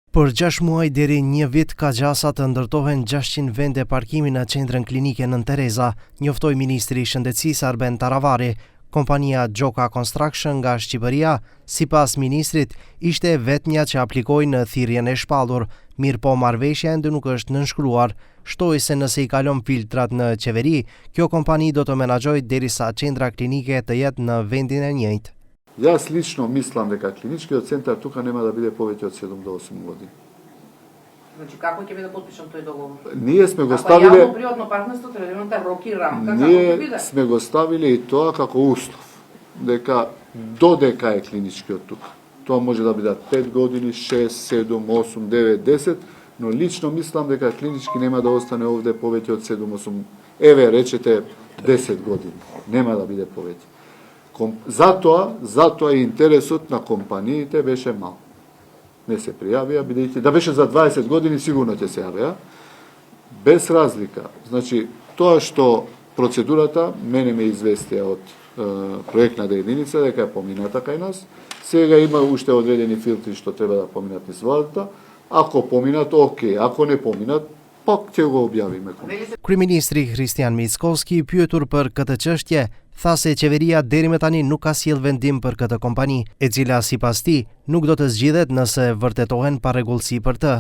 Për 6 muaj deri 1 vit ka gjasa të ndërtohen 600 vende parkimi në qendrën klinike Nën Tereza, njoftoi Ministri i Shëndetësisë Arben Taravari. Kompania Gjoka Construction nga Shqipëria, sipas ministrit, ishte vetmja që aplikoi në thirrjen e shpallur, mirë po marrëveshja ende nuk është nënshkruar. Shtoi se nëse i kalon filtrat në qeveri, kjo kompani do të menaxhojë derisa qendra klinike të jetë në vendin e njëjtë. Јас лично мислам дека клиничкиот центар тука нема да биде повеќе од 7 до 8 години. Значи како ќе биде потпишан тој договор? Ние сме го ставиле јавно-приватно партнерство треба да има рок и рамка како ќе биде. Ние сме го ставиле и тоа како услов, дека додека е клиничкиот тука. Тоа може да бидат 5 години, 6, 7, 8, 9, 10, но лично мислам дека клинички нема да остане овде повеќе од 7, 8, еве речете 10 години. Нема да биде повеќе. Затоа интересот на компаниите беше мал. Не се пријавија, бидејќи да беше за 20 години сигурно ќе се јавија. Без разлика. Значи, тоа што процедурата мене ме известија од проектната единица дека е помината кај нас. Сега има уште одредени филтри што треба да поминат низ владата. Ако поминат, окей, ако не поминат, пак ќе го објавиме. Kryeministri Kristian Mickovski, pyetur për këtë çështje, tha se qeveria deri më tani nuk ka sjell vendim për këtë kompani, e cila sipas tij nuk do të zgjidhet nëse vërtetohen parregullsi për të.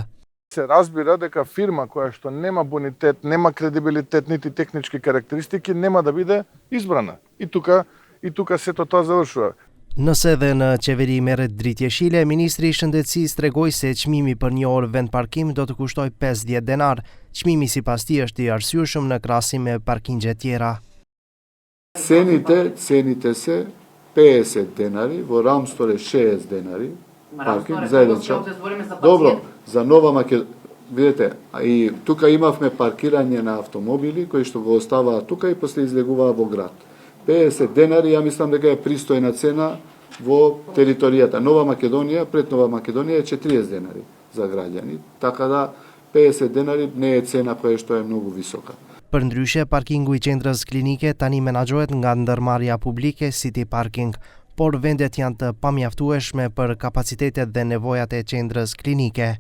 Се разбира дека фирма која што нема бонитет, нема кредибилитет, нити технички карактеристики, нема да биде избрана. И тука сето тоа завршува. Nëse dhe në qeveri merret dritë jeshile, Ministri i Shëndetësisë tregoi se çmimi për 1 orë vend parkim do të kushtoj 50 denar. Çmimi sipas tij është i arsyeshëm në krahasim me parkingje tjera. Цените се 50 денари, во Рамстор е 60 денари. Паркинг за еден час. Добро, за Нова Македонија. Видете, и тука имавме паркирање на автомобили кои што го оставаа тука и после излегуваа во град. 50 денари, ја мислам дека е пристојна цена во територијата. Нова Македонија, пред Нова Македонија е 40 денари за граѓани. Така да 50 денари не е цена која што е многу висока. Përndryshe, parkingu i qendrës klinike tani menaxhohet nga ndërmarrja publike City Parking, por vendet janë të pamjaftueshme për kapacitetet dhe nevojat e qendrës klinike.